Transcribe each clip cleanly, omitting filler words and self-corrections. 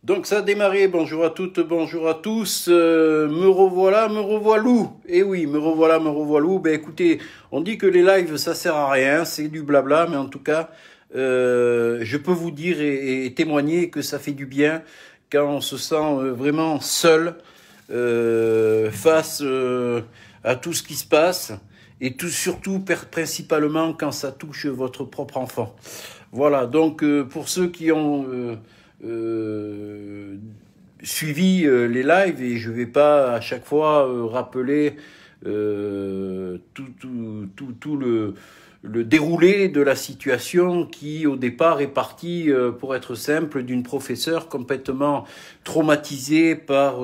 Donc ça a démarré, bonjour à toutes, bonjour à tous, me revoilà, me revoilou. Eh oui, me revoilà, me revoilou. Ben écoutez, on dit que les lives ça sert à rien, c'est du blabla, mais en tout cas, je peux vous dire et témoigner que ça fait du bien quand on se sent vraiment seul face à tout ce qui se passe et tout, surtout principalement quand ça touche votre propre enfant. Voilà, donc pour ceux qui ont euh, suivi les lives, et je vais pas à chaque fois rappeler tout le déroulé de la situation qui au départ est parti, pour être simple, d'une professeure complètement traumatisée par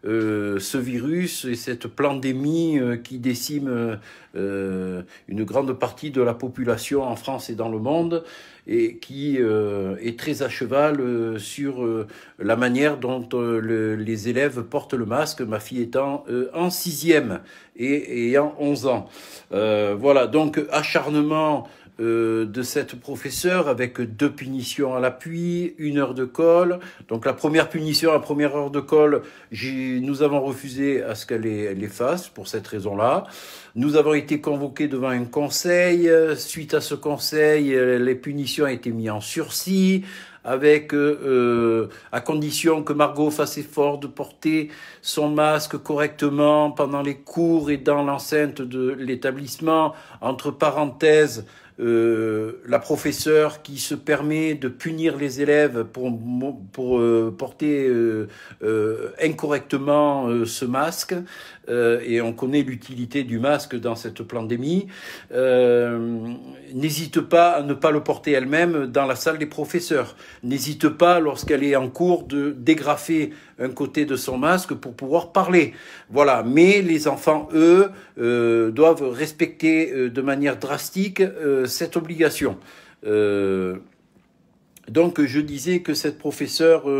ce virus et cette pandémie qui décime une grande partie de la population en France et dans le monde, et qui est très à cheval sur la manière dont les élèves portent le masque, ma fille étant en sixième et ayant 11 ans. Voilà, donc acharnement de cette professeure avec 2 punitions à l'appui, 1 heure de colle. Donc la première punition, la première heure de colle, nous avons refusé à ce qu'elle les fasse pour cette raison-là. Nous avons été convoqués devant un conseil. Suite à ce conseil, les punitions ont été mises en sursis, avec à condition que Margot fasse effort de porter son masque correctement pendant les cours et dans l'enceinte de l'établissement. Entre parenthèses, la professeure qui se permet de punir les élèves pour porter incorrectement ce masque, et on connaît l'utilité du masque dans cette pandémie, n'hésite pas à ne pas le porter elle-même dans la salle des professeurs. N'hésite pas, lorsqu'elle est en cours, de dégrafer un côté de son masque pour pouvoir parler. Voilà. Mais les enfants, eux, doivent respecter de manière drastique cette obligation. Donc je disais que cette professeure,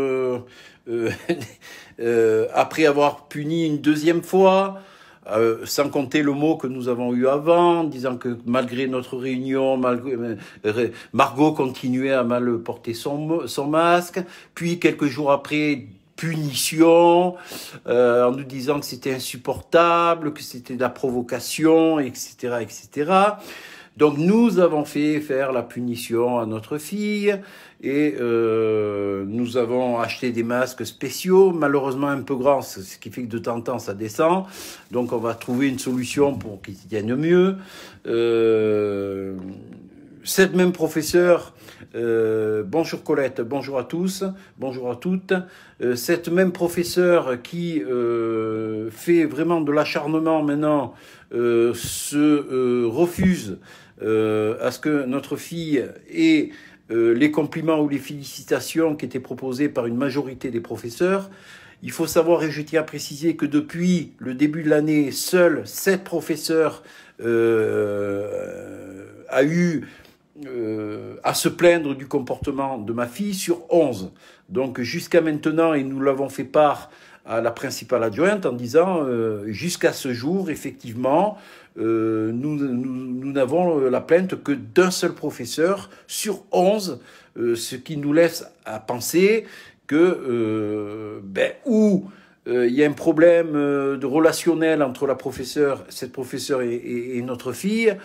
après avoir puni une 2e fois, sans compter le mot que nous avons eu avant, disant que malgré notre réunion, Margot continuait à mal porter son masque, puis quelques jours après, punition, en nous disant que c'était insupportable, que c'était de la provocation, etc., etc. Donc nous avons fait faire la punition à notre fille, et nous avons acheté des masques spéciaux, malheureusement un peu grands, ce qui fait que de temps en temps ça descend. Donc on va trouver une solution pour qu'ils tiennent mieux. Cette même professeure, bonjour Colette, bonjour à tous, bonjour à toutes. Cette même professeure qui fait vraiment de l'acharnement maintenant, se refuse à ce que notre fille ait les compliments ou les félicitations qui étaient proposées par une majorité des professeurs. Il faut savoir, et je tiens à préciser, que depuis le début de l'année, seuls 7 professeurs a eu à se plaindre du comportement de ma fille sur 11. Donc jusqu'à maintenant, et nous l'avons fait part à la principale adjointe en disant jusqu'à ce jour, effectivement, nous n'avons la plainte que d'un seul professeur sur 11, ce qui nous laisse à penser que il y a un problème de relationnel entre cette professeure et notre fille,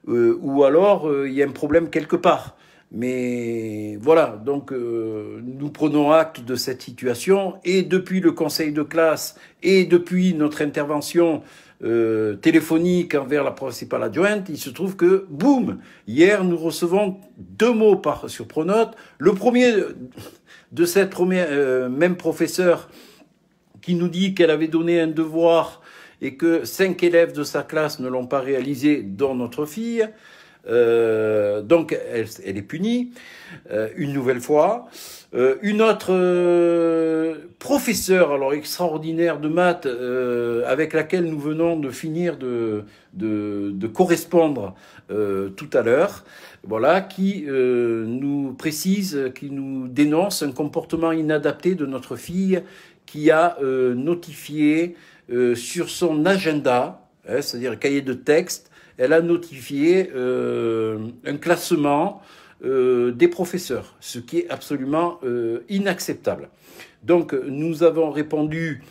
ou alors il y a un problème quelque part. Mais voilà, donc nous prenons acte de cette situation, et depuis le conseil de classe et depuis notre intervention téléphonique envers la principale adjointe, il se trouve que, boum, hier nous recevons 2 mots sur Pronote. Le premier de cette même professeure qui nous dit qu'elle avait donné un devoir et que 5 élèves de sa classe ne l'ont pas réalisé, dont notre fille. Donc elle est punie une nouvelle fois. Une autre professeure, alors extraordinaire, de maths, avec laquelle nous venons de finir de correspondre tout à l'heure, voilà, qui nous précise, qui nous dénonce un comportement inadapté de notre fille, qui a notifié sur son agenda, c'est-à-dire cahier de texte, elle a notifié un classement des professeurs, ce qui est absolument inacceptable. Donc nous avons répondu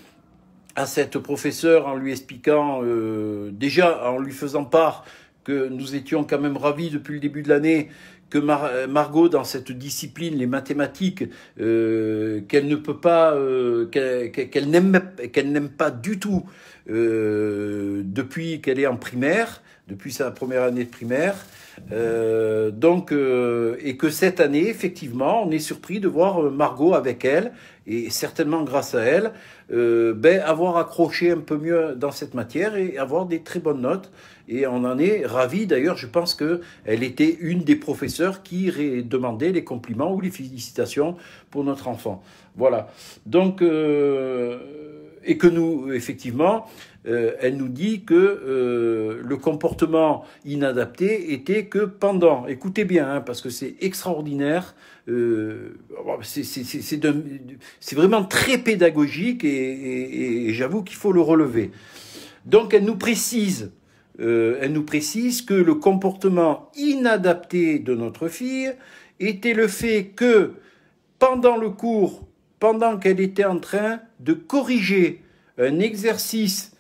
à cette professeure en lui expliquant, déjà en lui faisant part que nous étions quand même ravis depuis le début de l'année que Margot, dans cette discipline, les mathématiques, qu'elle ne peut pas, qu'elle n'aime pas du tout depuis qu'elle est en primaire, depuis sa première année de primaire. Et que cette année, effectivement, on est surpris de voir Margot avec elle, et certainement grâce à elle, avoir accroché un peu mieux dans cette matière et avoir des très bonnes notes. Et on en est ravis. D'ailleurs, je pense qu'elle était une des professeurs qui demandait les compliments ou les félicitations pour notre enfant. Voilà. Donc, et que nous, effectivement, elle nous dit que le comportement inadapté était que pendant, écoutez bien, hein, parce que c'est extraordinaire, c'est vraiment très pédagogique et j'avoue qu'il faut le relever. Donc elle nous précise que le comportement inadapté de notre fille était le fait que pendant le cours, pendant qu'elle était en train de corriger un exercice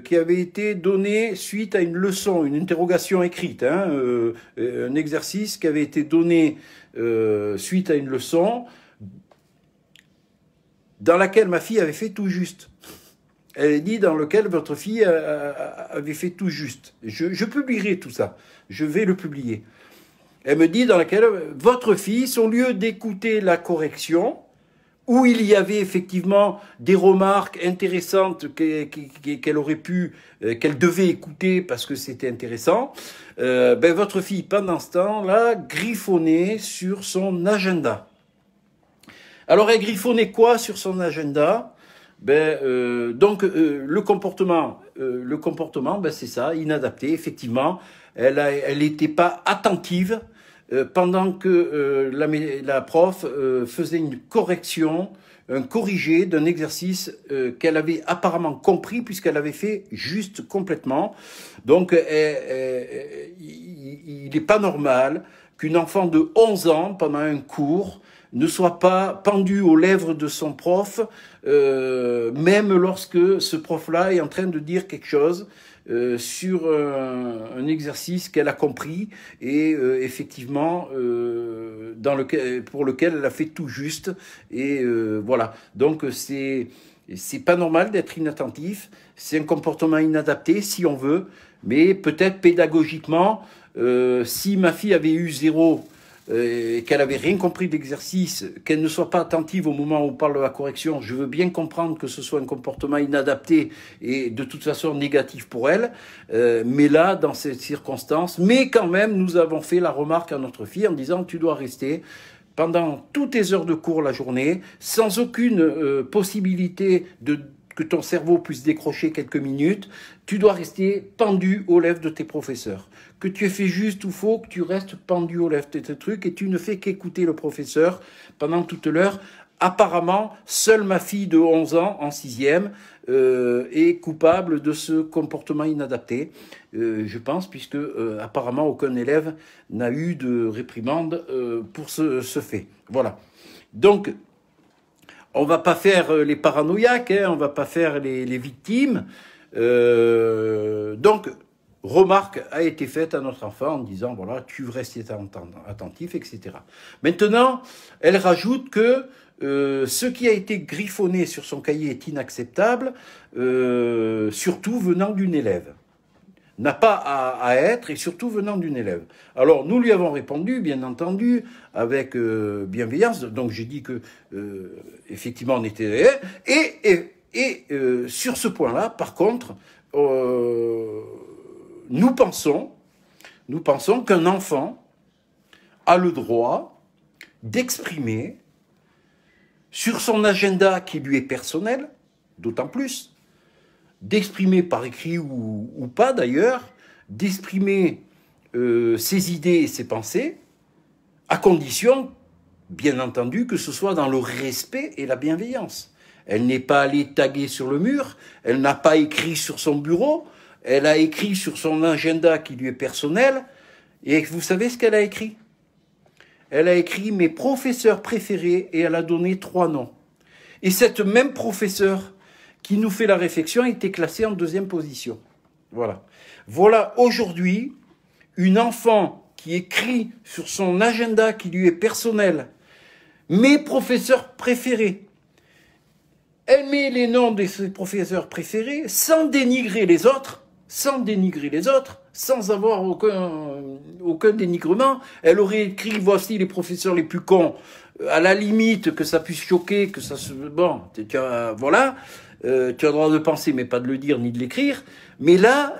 qui avait été donné suite à une leçon, une interrogation écrite, hein, un exercice qui avait été donné suite à une leçon dans laquelle ma fille avait fait tout juste. Elle dit dans lequel votre fille avait fait tout juste. Je publierai tout ça. Je vais le publier. Elle me dit dans laquelle votre fille, au lieu d'écouter la correction, où il y avait effectivement des remarques intéressantes qu'elle aurait pu, qu'elle devait écouter parce que c'était intéressant, votre fille, pendant ce temps-là, griffonnait sur son agenda. Alors, elle griffonnait quoi sur son agenda? Le comportement, c'est ça, inadapté, effectivement. Elle n'était pas attentive pendant que la prof faisait une correction, un corrigé d'un exercice qu'elle avait apparemment compris puisqu'elle avait fait juste complètement. Donc, il n'est pas normal qu'une enfant de 11 ans, pendant un cours, ne soit pas pendu aux lèvres de son prof, même lorsque ce prof-là est en train de dire quelque chose sur un exercice qu'elle a compris et effectivement pour lequel elle a fait tout juste. Et voilà. Donc c'est pas normal d'être inattentif. C'est un comportement inadapté si on veut, mais peut-être pédagogiquement, si ma fille avait eu 0 et qu'elle avait rien compris de l'exercice, qu'elle ne soit pas attentive au moment où on parle de la correction, je veux bien comprendre que ce soit un comportement inadapté et de toute façon négatif pour elle, mais là, dans cette circonstance, mais quand même, nous avons fait la remarque à notre fille en disant tu dois rester pendant toutes tes heures de cours la journée, sans aucune possibilité que ton cerveau puisse décrocher quelques minutes, tu dois rester pendu aux lèvres de tes professeurs. Que tu aies fait juste ou faux, que tu restes pendu aux lèvres de tes trucs et tu ne fais qu'écouter le professeur pendant toute l'heure. Apparemment, seule ma fille de 11 ans, en 6e, est coupable de ce comportement inadapté, je pense, puisque apparemment aucun élève n'a eu de réprimande pour ce fait. Voilà. Donc, on va pas faire les paranoïaques, hein, on va pas faire les victimes. Donc, remarque a été faite à notre enfant en disant, voilà, tu restes attentif, etc. Maintenant, elle rajoute que ce qui a été griffonné sur son cahier est inacceptable, surtout venant d'une élève. N'a pas à être, et surtout venant d'une élève. Alors, nous lui avons répondu, bien entendu, avec bienveillance. Donc, j'ai dit que, effectivement, on était... Et sur ce point-là, par contre, nous pensons qu'un enfant a le droit d'exprimer sur son agenda qui lui est personnel, d'autant plus, d'exprimer par écrit ou pas d'ailleurs, d'exprimer ses idées et ses pensées, à condition, bien entendu, que ce soit dans le respect et la bienveillance. Elle n'est pas allée taguer sur le mur, elle n'a pas écrit sur son bureau, elle a écrit sur son agenda qui lui est personnel, et vous savez ce qu'elle a écrit? elle a écrit « Mes professeurs préférés » et elle a donné 3 noms. Et cette même professeure qui nous fait la réflexion était classée en 2e position. Voilà. Voilà aujourd'hui une enfant qui écrit sur son agenda qui lui est personnel « Mes professeurs préférés ». Elle met les noms de ses professeurs préférés sans dénigrer les autres, sans avoir aucun dénigrement. Elle aurait écrit « Voici les professeurs les plus cons ». À la limite que ça puisse choquer, que ça se... Bon, voilà, tu as le droit de penser, mais pas de le dire ni de l'écrire. Mais là,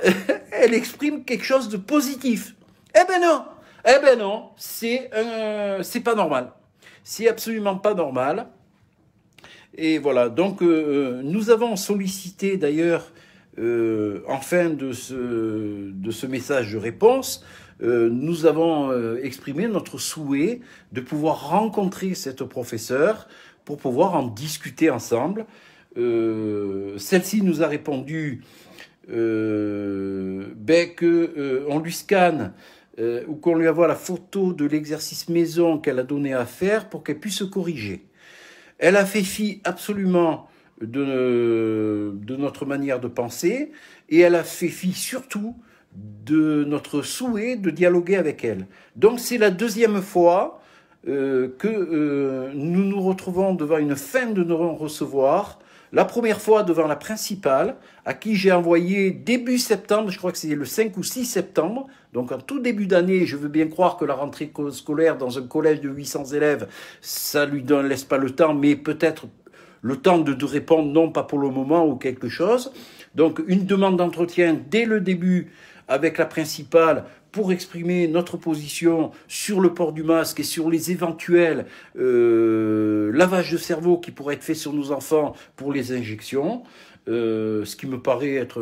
elle exprime quelque chose de positif. Eh ben non, c'est pas normal. C'est absolument pas normal. Et voilà, donc nous avons sollicité d'ailleurs, en fin de ce message de réponse, nous avons exprimé notre souhait de pouvoir rencontrer cette professeure pour pouvoir en discuter ensemble. Celle-ci nous a répondu qu'on lui scanne ou qu'on lui envoie la photo de l'exercice maison qu'elle a donné à faire pour qu'elle puisse se corriger. Elle a fait fi absolument de notre manière de penser et elle a fait fi surtout de notre souhait de dialoguer avec elle. Donc c'est la 2e fois que nous nous retrouvons devant une fin de non-recevoir. La première fois devant la principale, à qui j'ai envoyé début septembre, je crois que c'est le 5 ou 6 septembre, donc en tout début d'année, je veux bien croire que la rentrée scolaire dans un collège de 800 élèves, ça lui laisse pas le temps, mais peut-être le temps de répondre, non pas pour le moment ou quelque chose. Donc une demande d'entretien dès le début avec la principale pour exprimer notre position sur le port du masque et sur les éventuels lavages de cerveau qui pourraient être faits sur nos enfants pour les injections, ce qui me paraît être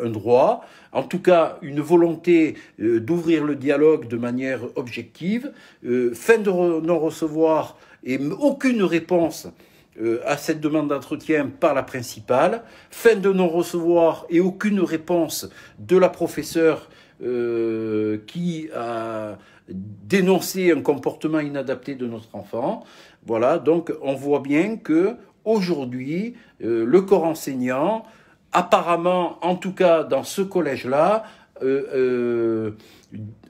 un droit. En tout cas, une volonté d'ouvrir le dialogue de manière objective, fin de non-recevoir et aucune réponse à cette demande d'entretien par la principale, fin de non-recevoir et aucune réponse de la professeure qui a dénoncé un comportement inadapté de notre enfant. Voilà, donc on voit bien que aujourd'hui, le corps enseignant, apparemment, en tout cas dans ce collège-là,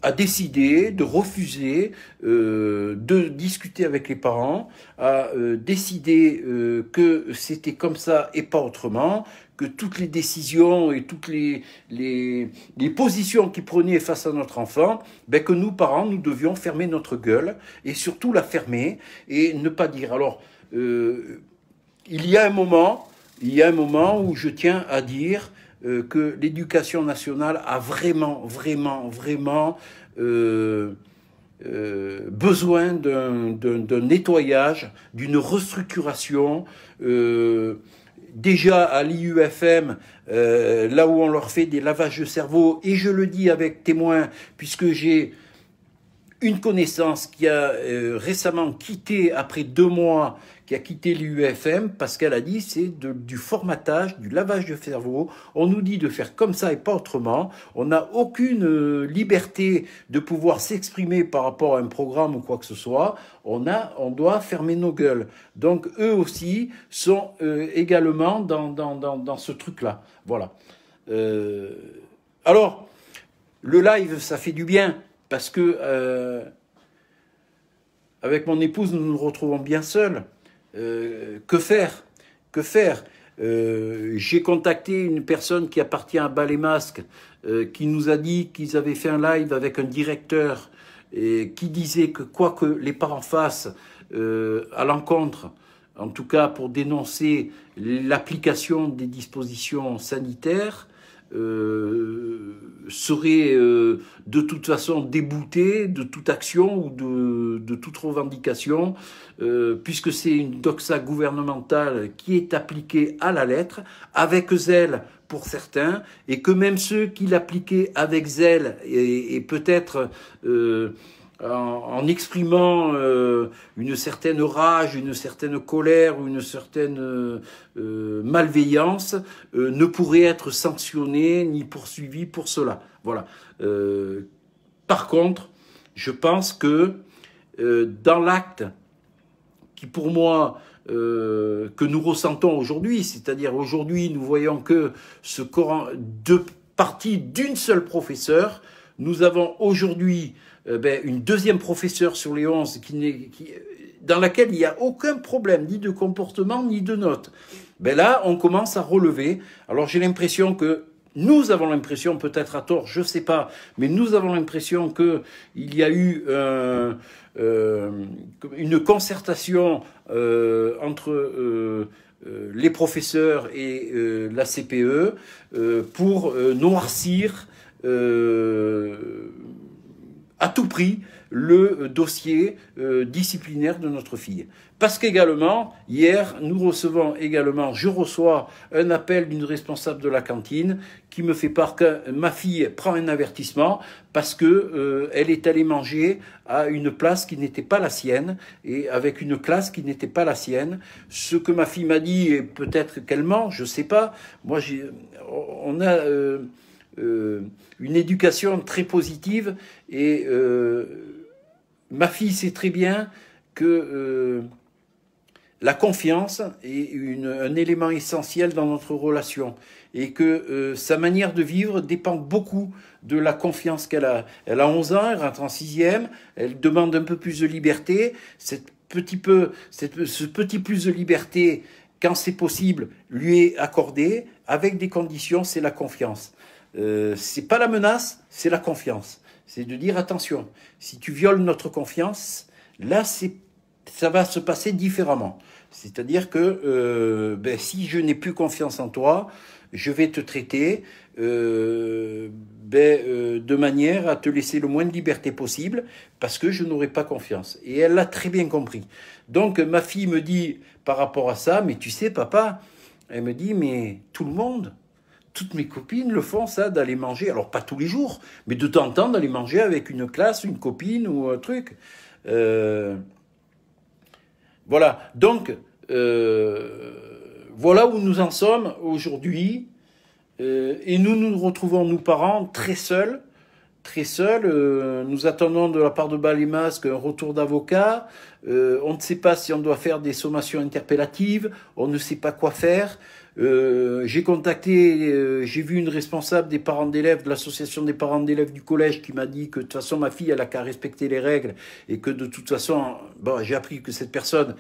a décidé de refuser de discuter avec les parents, a décidé que c'était comme ça et pas autrement, que toutes les décisions et toutes les positions qu'ils prenaient face à notre enfant, ben que nous, parents, nous devions fermer notre gueule et surtout la fermer et ne pas dire. Alors, il y a un moment où je tiens à dire que l'éducation nationale a vraiment besoin d'un nettoyage, d'une restructuration. Déjà à l'IUFM, là où on leur fait des lavages de cerveau, et je le dis avec témoin, puisque j'ai une connaissance qui a récemment quitté, après 2 mois, qui a quitté l'IUFM parce qu'elle a dit c'est du formatage, du lavage de cerveau. On nous dit de faire comme ça et pas autrement. On n'a aucune liberté de pouvoir s'exprimer par rapport à un programme ou quoi que ce soit. On doit fermer nos gueules. Donc eux aussi sont également dans ce truc-là. Voilà. Alors, le live, ça fait du bien parce que avec mon épouse, nous nous retrouvons bien seuls. Que faire? J'ai contacté une personne qui appartient à Bas les Masques, qui nous a dit qu'ils avaient fait un live avec un directeur qui disait que quoi que les parents fassent à l'encontre, en tout cas pour dénoncer l'application des dispositions sanitaires, serait de toute façon débouté de toute action ou de toute revendication, puisque c'est une doxa gouvernementale qui est appliquée à la lettre, avec zèle pour certains, et que même ceux qui l'appliquaient avec zèle et peut-être en exprimant une certaine rage, une certaine colère ou une certaine malveillance, ne pourraient être sanctionnés ni poursuivis pour cela. Voilà. Par contre, je pense que dans l'acte, qui pour moi, que nous ressentons aujourd'hui, c'est-à-dire aujourd'hui nous voyons que ce Coran, deux parties d'une seule professeure, nous avons aujourd'hui une deuxième professeure sur les 11 dans laquelle il n'y a aucun problème, ni de comportement, ni de notes. Là, on commence à relever. Alors j'ai l'impression que, nous avons l'impression, peut-être à tort, je ne sais pas, mais nous avons l'impression qu'il y a eu une concertation entre les professeurs et la CPE pour noircir à tout prix le dossier disciplinaire de notre fille. Parce qu'également, hier, je reçois un appel d'une responsable de la cantine qui me fait part que ma fille prend un avertissement parce que elle est allée manger à une place qui n'était pas la sienne et avec une classe qui n'était pas la sienne. Ce que ma fille m'a dit, et peut-être qu'elle ment, je sais pas. Moi, on a une éducation très positive et ma fille sait très bien que la confiance est un élément essentiel dans notre relation et que sa manière de vivre dépend beaucoup de la confiance qu'elle a. Elle a 11 ans, elle rentre en 6e, elle demande un peu plus de liberté. Ce petit plus de liberté, quand c'est possible, lui est accordé avec des conditions, c'est la confiance. C'est pas la menace, c'est la confiance. C'est de dire attention, si tu violes notre confiance, là ça va se passer différemment. C'est-à-dire que si je n'ai plus confiance en toi, je vais te traiter de manière à te laisser le moins de liberté possible parce que je n'aurai pas confiance. Et elle l'a très bien compris. Donc ma fille me dit par rapport à ça, mais tu sais papa, elle me dit mais tout le monde, toutes mes copines le font ça, d'aller manger, alors pas tous les jours, mais de temps en temps d'aller manger avec une classe, une copine ou un truc. Voilà, donc voilà où nous en sommes aujourd'hui et nous nous retrouvons, nous parents, très seuls. Très seuls, nous attendons de la part de Bas-les-Masques un retour d'avocat, on ne sait pas si on doit faire des sommations interpellatives, on ne sait pas quoi faire. J'ai contacté, j'ai vu une responsable des parents d'élèves, de l'association des parents d'élèves du collège qui m'a dit que de toute façon ma fille elle a qu'à respecter les règles et que de toute façon, j'ai appris que cette personne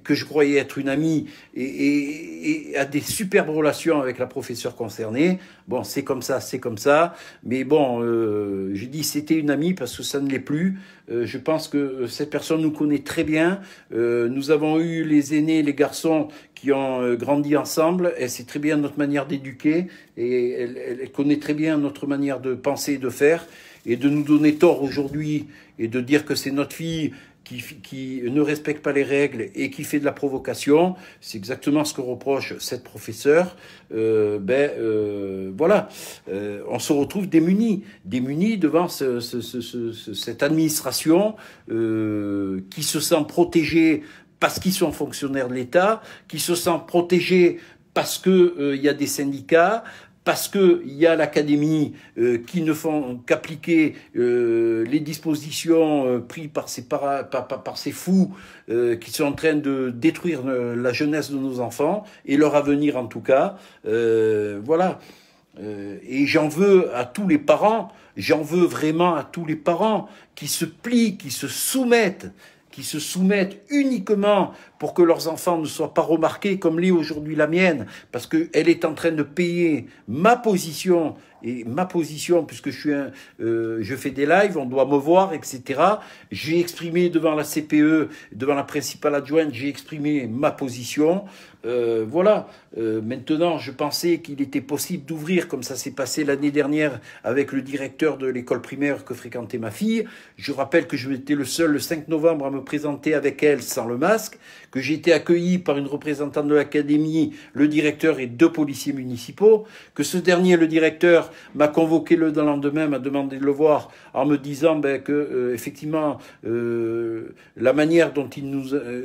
que je croyais être une amie et a des superbes relations avec la professeure concernée. Bon, c'est comme ça, mais bon, j'ai dit c'était une amie parce que ça ne l'est plus. Je pense que cette personne nous connaît très bien. Nous avons eu les aînés, les garçons qui ont grandi ensemble. Elle sait très bien notre manière d'éduquer et elle connaît très bien notre manière de penser et de faire. Et de nous donner tort aujourd'hui et de dire que c'est notre fille qui ne respecte pas les règles et qui fait de la provocation, c'est exactement ce que reproche cette professeure. Voilà, on se retrouve démunis devant cette administration qui se sent protégée parce qu'ils sont fonctionnaires de l'État, qui se sent protégée parce que y a des syndicats, parce qu'il y a l'académie qui ne font qu'appliquer les dispositions prises par ces fous qui sont en train de détruire la jeunesse de nos enfants et leur avenir en tout cas. Voilà. Et j'en veux à tous les parents, j'en veux vraiment à tous les parents qui se plient, qui se soumettent uniquement pour que leurs enfants ne soient pas remarqués comme l'est aujourd'hui la mienne, parce qu'elle est en train de payer ma position, puisque je fais des lives, on doit me voir, etc. J'ai exprimé devant la CPE, devant la principale adjointe, j'ai exprimé ma position. Voilà. Maintenant, je pensais qu'il était possible d'ouvrir, comme ça s'est passé l'année dernière avec le directeur de l'école primaire que fréquentait ma fille. Je rappelle que je étais le seul, le 5 novembre, à me présenter avec elle sans le masque, que j'ai été accueilli par une représentante de l'académie, le directeur et 2 policiers municipaux, que ce dernier, le directeur, m'a convoqué le lendemain, m'a demandé de le voir en me disant que effectivement la manière dont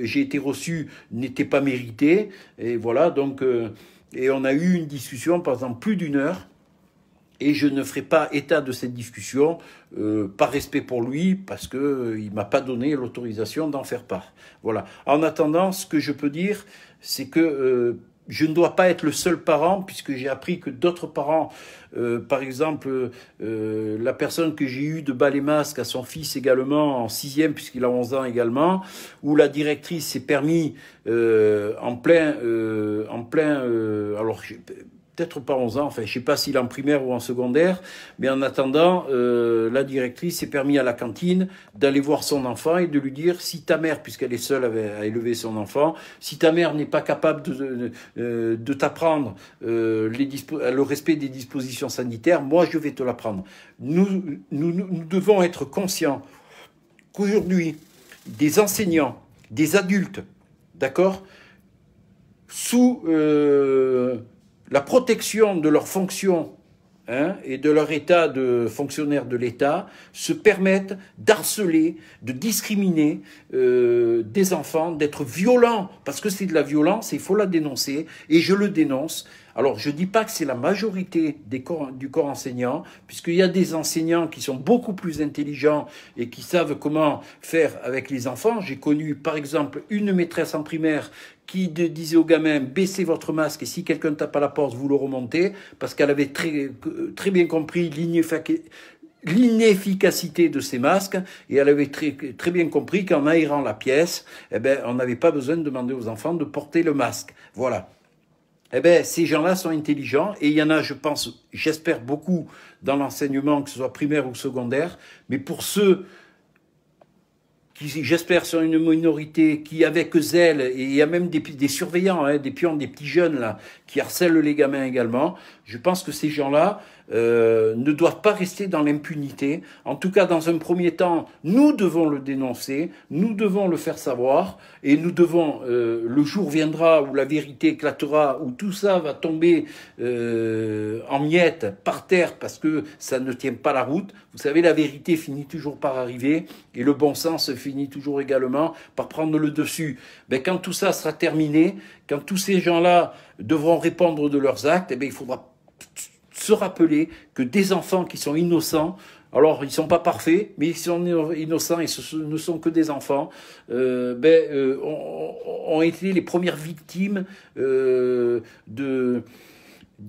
j'ai été reçu n'était pas méritée. Et voilà, donc et on a eu une discussion pendant plus d'1 heure Et je ne ferai pas état de cette discussion par respect pour lui, parce que il m'a pas donné l'autorisation d'en faire part. Voilà. En attendant, ce que je peux dire, c'est que je ne dois pas être le seul parent, puisque j'ai appris que d'autres parents, par exemple, la personne que j'ai eue de Bas les Masques à son fils également, en 6e, puisqu'il a 11 ans également, où la directrice s'est permis alors peut-être pas 11 ans, enfin je sais pas s'il est en primaire ou en secondaire, mais en attendant, la directrice s'est permis à la cantine d'aller voir son enfant et de lui dire, si ta mère, puisqu'elle est seule à élever son enfant, si ta mère n'est pas capable de t'apprendre le respect des dispositions sanitaires, moi je vais te l'apprendre. Nous devons être conscients qu'aujourd'hui, des enseignants, des adultes, d'accord, sous la protection de leurs fonctions et de leur état de fonctionnaire de l'État, se permettent d'harceler, de discriminer des enfants, d'être violents, parce que c'est de la violence et il faut la dénoncer, et je le dénonce. Alors, je ne dis pas que c'est la majorité du corps enseignant, puisqu'il y a des enseignants qui sont beaucoup plus intelligents et qui savent comment faire avec les enfants. J'ai connu, par exemple, une maîtresse en primaire qui disait aux gamins, baissez votre masque et si quelqu'un tape à la porte, vous le remontez, parce qu'elle avait très bien compris l'inefficacité de ces masques, et elle avait très bien compris qu'en aérant la pièce, on n'avait pas besoin de demander aux enfants de porter le masque. Voilà. Ces gens-là sont intelligents, et il y en a, je pense, j'espère beaucoup dans l'enseignement, que ce soit primaire ou secondaire, mais pour ceux qui, j'espère, sont une minorité qui, avec zèle, et il y a même des surveillants, des pions, des petits jeunes là, qui harcèlent les gamins également, je pense que ces gens-là ne doivent pas rester dans l'impunité. En tout cas, dans un premier temps, nous devons le dénoncer, nous devons le faire savoir, et nous devons, le jour viendra où la vérité éclatera, où tout ça va tomber en miettes par terre parce que ça ne tient pas la route. Vous savez, la vérité finit toujours par arriver, et le bon sens finit toujours également par prendre le dessus. Quand tout ça sera terminé, quand tous ces gens-là devront répondre de leurs actes, il faudra se rappeler que des enfants qui sont innocents, alors ils ne sont pas parfaits, mais ils sont innocents et ce ne sont que des enfants, ont été les premières victimes de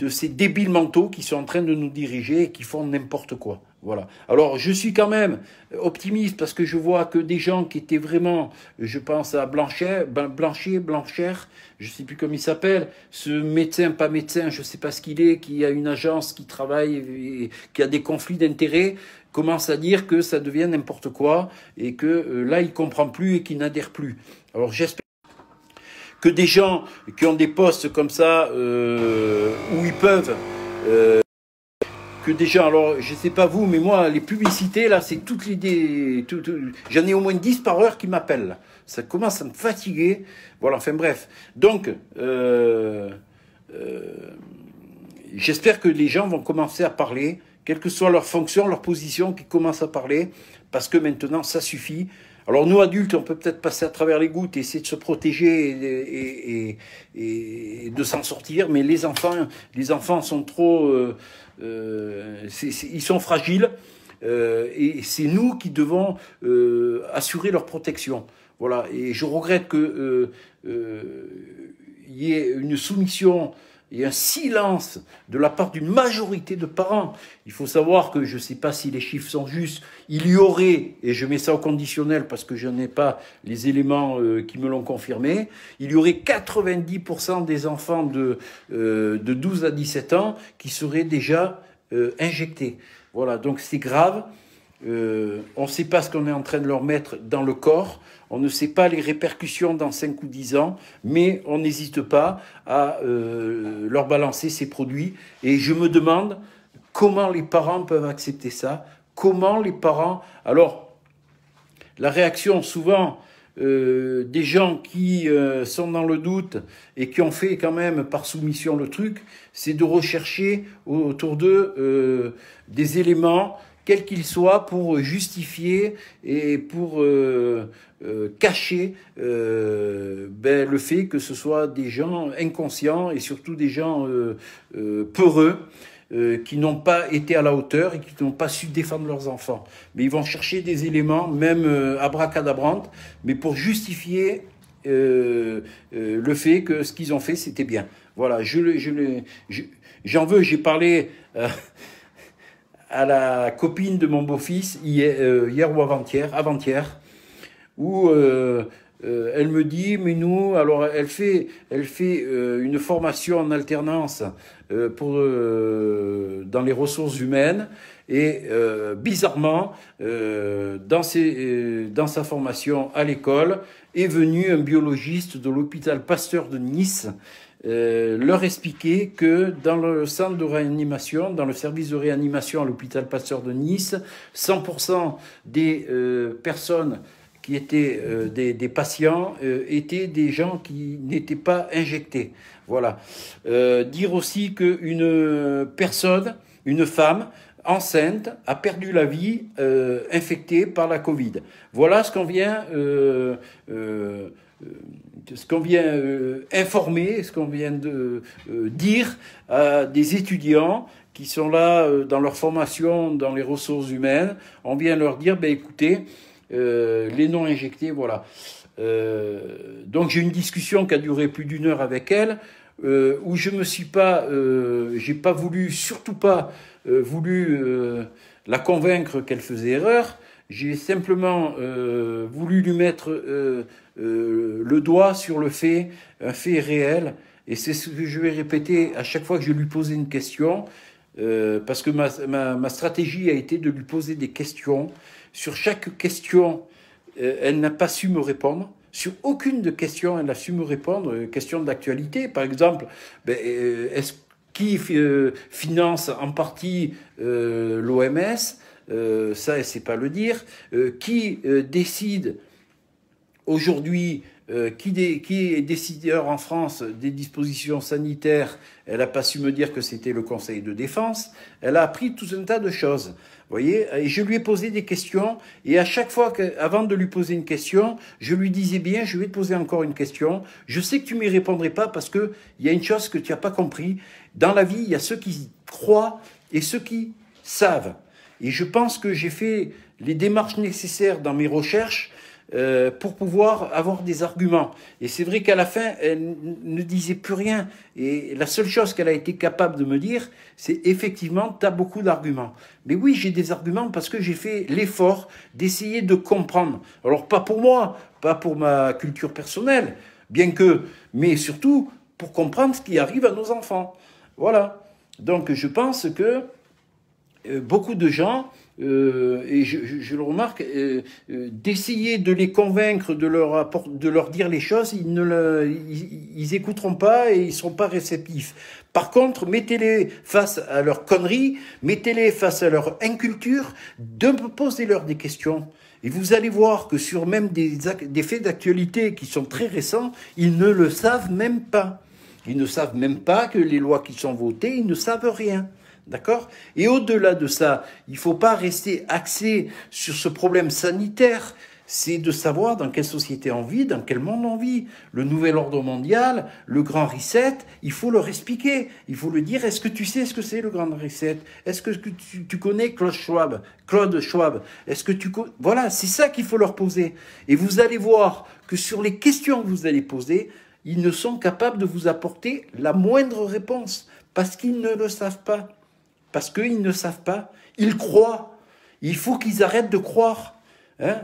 ces débiles mentaux qui sont en train de nous diriger et qui font n'importe quoi. Voilà. Alors, je suis quand même optimiste parce que je vois que des gens qui étaient vraiment, je pense à Blanchère, je ne sais plus comment il s'appelle, ce médecin, pas médecin, je ne sais pas ce qu'il est, qui a une agence qui travaille et qui a des conflits d'intérêts, commence à dire que ça devient n'importe quoi et que là, il comprend plus et qu'il n'adhère plus. Alors, j'espère que des gens qui ont des postes comme ça, où ils peuvent... que déjà, alors je sais pas vous, mais moi les publicités là, c'est toutes les j'en ai au moins 10 par heure qui m'appellent. Ça commence à me fatiguer. Voilà, enfin bref. Donc j'espère que les gens vont commencer à parler, quelle que soit leur fonction, leur position, qui commencent à parler, parce que maintenant ça suffit. Alors nous adultes, on peut peut-être passer à travers les gouttes et essayer de se protéger et de s'en sortir, mais les enfants sont trop, ils sont fragiles et c'est nous qui devons assurer leur protection. Voilà. Et je regrette que y ait une soumission et un silence de la part d'une majorité de parents. Il faut savoir que, je ne sais pas si les chiffres sont justes, il y aurait, et je mets ça au conditionnel parce que je n'ai pas les éléments qui me l'ont confirmé, il y aurait 90% des enfants de 12 à 17 ans qui seraient déjà injectés. Voilà, donc c'est grave. On ne sait pas ce qu'on est en train de leur mettre dans le corps, on ne sait pas les répercussions dans 5 ou 10 ans, mais on n'hésite pas à leur balancer ces produits. Et je me demande comment les parents peuvent accepter ça, comment les parents... Alors, la réaction souvent des gens qui sont dans le doute et qui ont fait quand même par soumission le truc, c'est de rechercher autour d'eux des éléments quel qu'il soit, pour justifier et pour cacher le fait que ce soit des gens inconscients et surtout des gens peureux qui n'ont pas été à la hauteur et qui n'ont pas su défendre leurs enfants. Mais ils vont chercher des éléments, même abracadabrantes, mais pour justifier le fait que ce qu'ils ont fait, c'était bien. Voilà, j'en veux, j'ai parlé à la copine de mon beau-fils hier ou avant-hier, où elle me dit, mais nous, alors elle fait une formation en alternance dans les ressources humaines, et bizarrement, dans sa formation à l'école, est venu un biologiste de l'hôpital Pasteur de Nice leur expliquer que dans le centre de réanimation, dans le service de réanimation à l'hôpital Pasteur de Nice, 100% des personnes qui étaient des patients étaient des gens qui n'étaient pas injectés. Voilà. Dire aussi qu'une personne, une femme enceinte, a perdu la vie infectée par la Covid. Voilà ce qu'on vient informer, ce qu'on vient de dire à des étudiants qui sont là dans leur formation dans les ressources humaines. On vient leur dire, ben écoutez, les non injectés, voilà. Donc j'ai eu une discussion qui a duré plus d'1 heure avec elle, où je me suis pas, j'ai pas voulu, surtout pas voulu la convaincre qu'elle faisait erreur. J'ai simplement voulu lui mettre le doigt sur un fait réel, et c'est ce que je vais répéter à chaque fois que je lui posais une question, parce que ma stratégie a été de lui poser des questions. Sur chaque question, elle n'a pas su me répondre. Sur aucune de questions, elle a su me répondre. Question d'actualité, par exemple, qui finance en partie l'OMS? Ça, elle ne sait pas le dire. Qui décide aujourd'hui, qui est décideur en France des dispositions sanitaires? Elle n'a pas su me dire que c'était le Conseil de défense. Elle a appris tout un tas de choses. Vous voyez, et je lui ai posé des questions, et à chaque fois, avant de lui poser une question, je lui disais bien, je vais te poser encore une question. Je sais que tu m'y répondrais pas parce que il y a une chose que tu n'as pas compris. Dans la vie, il y a ceux qui croient et ceux qui savent. Et je pense que j'ai fait les démarches nécessaires dans mes recherches pour pouvoir avoir des arguments. Et c'est vrai qu'à la fin, elle ne disait plus rien. Et la seule chose qu'elle a été capable de me dire, c'est effectivement, tu as beaucoup d'arguments. Mais oui, j'ai des arguments parce que j'ai fait l'effort d'essayer de comprendre. Alors pas pour moi, pas pour ma culture personnelle, bien que, mais surtout pour comprendre ce qui arrive à nos enfants. Voilà. Donc je pense que beaucoup de gens, et je le remarque, d'essayer de les convaincre, de leur dire les choses, ils écouteront pas et ils seront pas réceptifs. Par contre, mettez-les face à leurs conneries, mettez-les face à leur inculture, posez-leur des questions. Et vous allez voir que sur même des faits d'actualité qui sont très récents, ils ne le savent même pas. Ils ne savent même pas que les lois qui sont votées, ils ne savent rien. D'accord? Et au-delà de ça, il ne faut pas rester axé sur ce problème sanitaire. C'est de savoir dans quelle société on vit, dans quel monde on vit. Le nouvel ordre mondial, le grand reset, il faut leur expliquer. Il faut le dire, est-ce que tu sais ce que c'est le grand reset? Est-ce que tu connais Klaus Schwab? Est-ce que Voilà, c'est ça qu'il faut leur poser. Et vous allez voir que sur les questions que vous allez poser, ils ne sont capables de vous apporter la moindre réponse. Parce qu'ils ne le savent pas. Parce qu'ils ne savent pas, ils croient. Il faut qu'ils arrêtent de croire. Hein?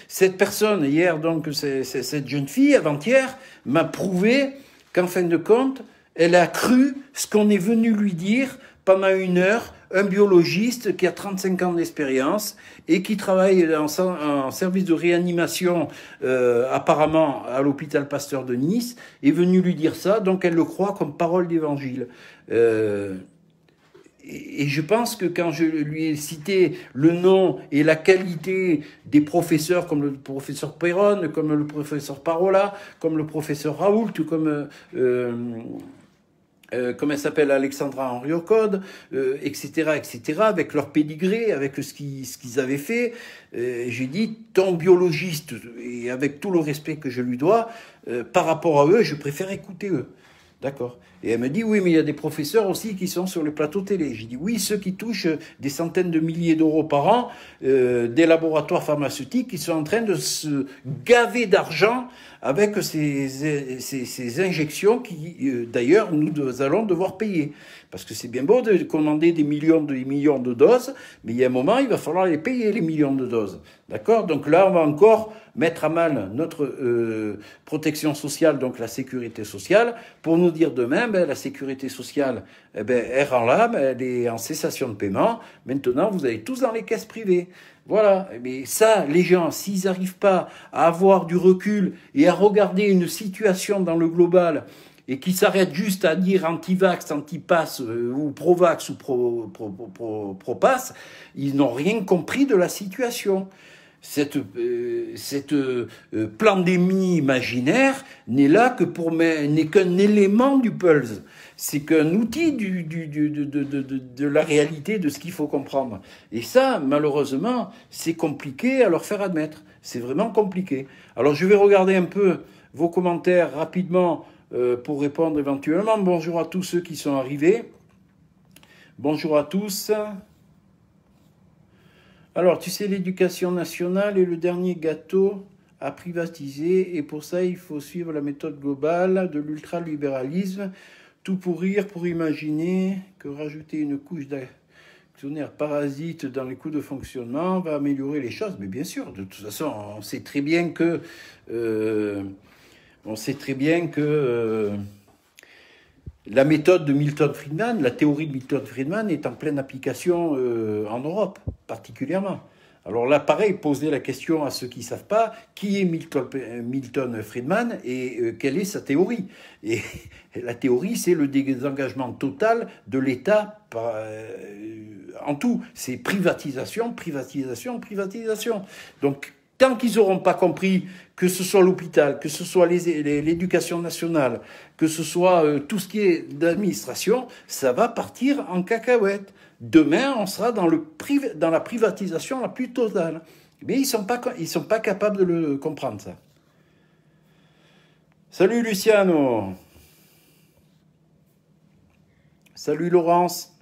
Cette personne, hier, donc, cette jeune fille, avant-hier, m'a prouvé qu'en fin de compte, elle a cru ce qu'on est venu lui dire pendant 1 heure, un biologiste qui a 35 ans d'expérience et qui travaille en service de réanimation, apparemment à l'hôpital Pasteur de Nice, est venu lui dire ça, donc elle le croit comme parole d'évangile. Et je pense que quand je lui ai cité le nom et la qualité des professeurs, comme le professeur Perron, comme le professeur Parola, comme le professeur Raoult, comme elle s'appelle, Alexandra Henriot-Code, etc., avec leur pédigré, avec ce qu'ils avaient fait, j'ai dit, ton biologiste, et avec tout le respect que je lui dois, par rapport à eux, je préfère écouter eux. D'accord. Et elle me dit, oui, mais il y a des professeurs aussi qui sont sur les plateaux télé. J'ai dit, oui, ceux qui touchent des centaines de milliers d'euros par an, des laboratoires pharmaceutiques qui sont en train de se gaver d'argent avec ces injections qui, d'ailleurs, nous allons devoir payer. Parce que c'est bien beau de commander des millions de doses, mais il y a un moment, il va falloir les payer, les millions de doses. D'accord? Donc là, on va encore mettre à mal notre protection sociale, donc la sécurité sociale, pour nous dire demain, ben, la sécurité sociale, eh ben, elle rend l'âme, elle est en cessation de paiement. Maintenant, vous allez tous dans les caisses privées. Voilà. Mais ça, les gens, s'ils n'arrivent pas à avoir du recul et à regarder une situation dans le global, et qui s'arrêtent juste à dire anti-vax, anti-pass, ou pro-vax ou pro-pass, ils n'ont rien compris de la situation. Cette pandémie imaginaire n'est là que n'est qu'un élément du puzzle. C'est qu'un outil de la réalité de ce qu'il faut comprendre. Et ça, malheureusement, c'est compliqué à leur faire admettre. C'est vraiment compliqué. Alors, je vais regarder un peu vos commentaires rapidement pour répondre éventuellement. Bonjour à tous ceux qui sont arrivés. Bonjour à tous. Alors, tu sais, l'éducation nationale est le dernier gâteau à privatiser et pour ça, il faut suivre la méthode globale de l'ultralibéralisme. Tout pourrir pour imaginer que rajouter une couche d'actionnaires parasites dans les coûts de fonctionnement va améliorer les choses. Mais bien sûr, de toute façon, on sait très bien que la méthode de Milton Friedman, la théorie de Milton Friedman est en pleine application en Europe, particulièrement. Alors là, pareil, poser la question à ceux qui ne savent pas, qui est Milton Friedman et quelle est sa théorie. Et la théorie, c'est le désengagement total de l'État en tout. C'est privatisation, privatisation, privatisation. Donc, tant qu'ils n'auront pas compris que ce soit l'hôpital, que ce soit l'éducation nationale, que ce soit tout ce qui est d'administration, ça va partir en cacahuète. Demain, on sera dans la privatisation la plus totale. Mais ils sont pas capables de le comprendre, ça. Salut Luciano. Salut Laurence.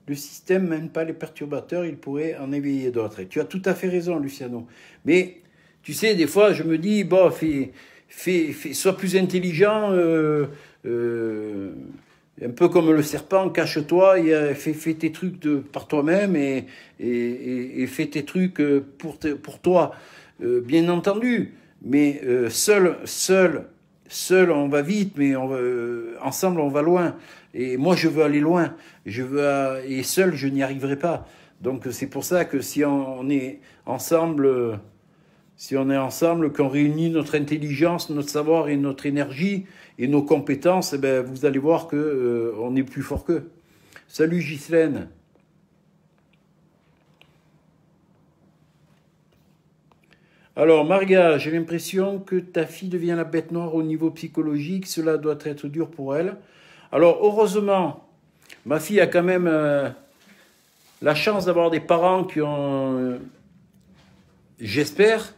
Le système n'aime pas les perturbateurs, il pourrait en éveiller d'autres. Et tu as tout à fait raison, Luciano. Mais, tu sais, des fois, je me dis, bon, sois plus intelligent, un peu comme le serpent, cache-toi, fais tes trucs par toi-même et fais tes trucs pour toi. Bien entendu, mais seul, on va vite, mais ensemble, on va loin. Et moi, je veux aller loin. Et seul, je n'y arriverai pas. Donc, c'est pour ça que si on est ensemble, qu'on réunit notre intelligence, notre savoir et notre énergie et nos compétences, eh ben, vous allez voir que on est plus fort qu'eux. Salut Ghislaine. Alors, Marga, j'ai l'impression que ta fille devient la bête noire au niveau psychologique. Cela doit être dur pour elle. Alors, heureusement, ma fille a quand même la chance d'avoir des parents qui ont, j'espère,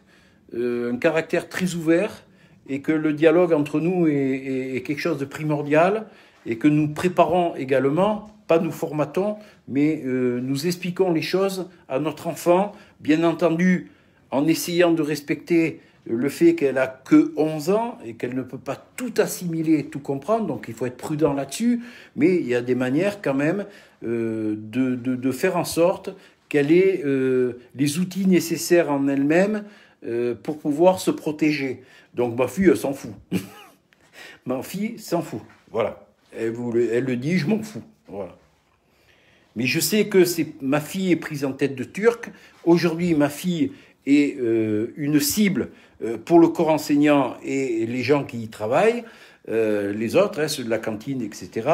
un caractère très ouvert et que le dialogue entre nous est quelque chose de primordial et que nous préparons également, pas nous formatons, mais nous expliquons les choses à notre enfant, bien entendu, en essayant de respecter le fait qu'elle a que 11 ans et qu'elle ne peut pas tout assimiler, tout comprendre, donc il faut être prudent là-dessus, mais il y a des manières quand même de faire en sorte qu'elle ait les outils nécessaires en elle-même pour pouvoir se protéger. Donc ma fille, elle s'en fout. Ma fille s'en fout, voilà. Elle le dit, je m'en fous, voilà. Mais je sais que ma fille est prise en tête de Turc. Aujourd'hui, ma fille est une cible pour le corps enseignant et les gens qui y travaillent, les autres, ceux de la cantine, etc.,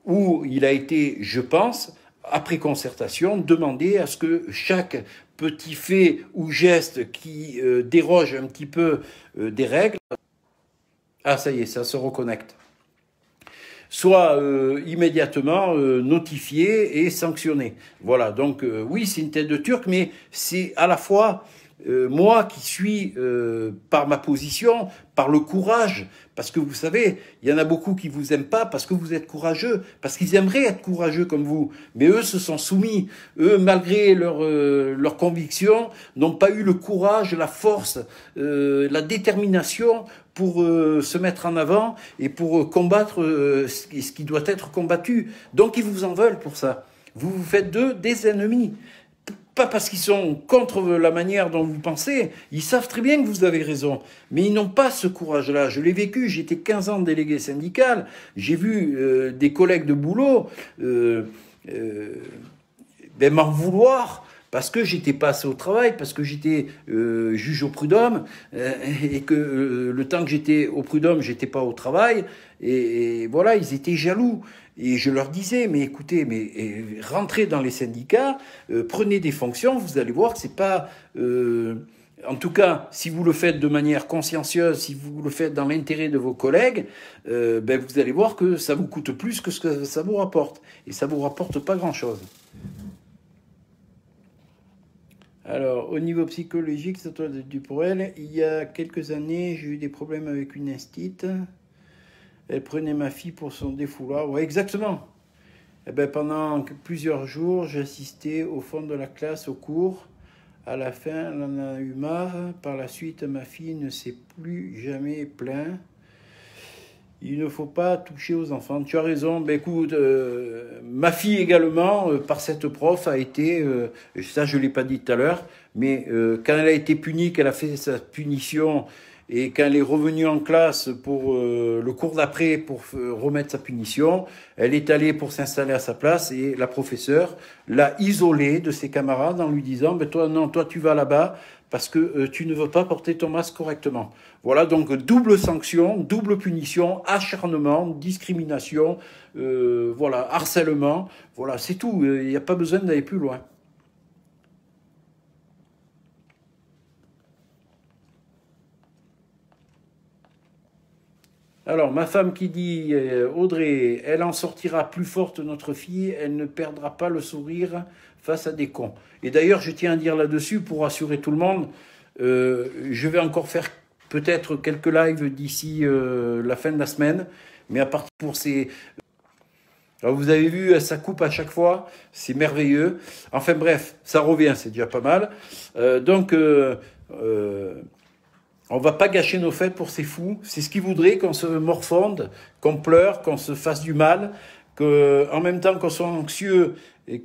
où il a été, je pense, après concertation, demandé à ce que chaque petit fait ou geste qui déroge un petit peu des règles, ah ça y est, ça se reconnecte, soit immédiatement notifié et sanctionné. Voilà, donc oui, c'est une tête de Turc, mais c'est à la fois moi qui suis, par ma position, par le courage, parce que vous savez, il y en a beaucoup qui vous aiment pas parce que vous êtes courageux, parce qu'ils aimeraient être courageux comme vous, mais eux se sont soumis, eux, malgré leurs convictions, n'ont pas eu le courage, la force, la détermination pour se mettre en avant et pour combattre ce qui doit être combattu. Donc ils vous en veulent pour ça. Vous vous faites d'eux des ennemis. Pas parce qu'ils sont contre la manière dont vous pensez, ils savent très bien que vous avez raison, mais ils n'ont pas ce courage-là. Je l'ai vécu, j'étais 15 ans délégué syndical, j'ai vu des collègues de boulot m'en vouloir parce que j'étais pas assez au travail, parce que j'étais juge au prud'homme, et que le temps que j'étais au prud'homme, j'étais pas au travail, et voilà, ils étaient jaloux. Et je leur disais, mais écoutez, rentrez dans les syndicats, prenez des fonctions, vous allez voir que c'est pas... en tout cas, si vous le faites de manière consciencieuse, si vous le faites dans l'intérêt de vos collègues, vous allez voir que ça vous coûte plus que ce que ça vous rapporte. Et ça vous rapporte pas grand-chose. Alors, au niveau psychologique, ça doit être dû pour elle. Il y a quelques années, j'ai eu des problèmes avec une instite. Elle prenait ma fille pour son défouloir. Ouais, exactement. Eh ben, pendant plusieurs jours, j'assistais au fond de la classe au cours. À la fin, elle en a eu marre. Par la suite, ma fille ne s'est plus jamais plainte. Il ne faut pas toucher aux enfants. Tu as raison. Ben, écoute, ma fille également, par cette prof, a été, ça je ne l'ai pas dit tout à l'heure, mais quand elle a été punie, qu'elle a fait sa punition, et quand elle est revenue en classe pour le cours d'après, pour remettre sa punition, elle est allée pour s'installer à sa place, et la professeure l'a isolée de ses camarades en lui disant, ben toi, non, toi tu vas là-bas, parce que tu ne veux pas porter ton masque correctement. Voilà, donc double sanction, double punition, acharnement, discrimination, voilà, harcèlement, voilà, c'est tout, il n'y a pas besoin d'aller plus loin. Alors, ma femme qui dit, Audrey, elle en sortira plus forte, notre fille, elle ne perdra pas le sourire face à des cons. Et d'ailleurs, je tiens à dire là-dessus, pour rassurer tout le monde, je vais encore faire peut-être quelques lives d'ici la fin de la semaine, mais à partir pour ces... Alors vous avez vu, ça coupe à chaque fois, c'est merveilleux. Enfin bref, ça revient, c'est déjà pas mal. On va pas gâcher nos fêtes pour ces fous. C'est ce qu'ils voudraient, qu'on se morfonde, qu'on pleure, qu'on se fasse du mal, qu'en même temps qu'on soit anxieux, et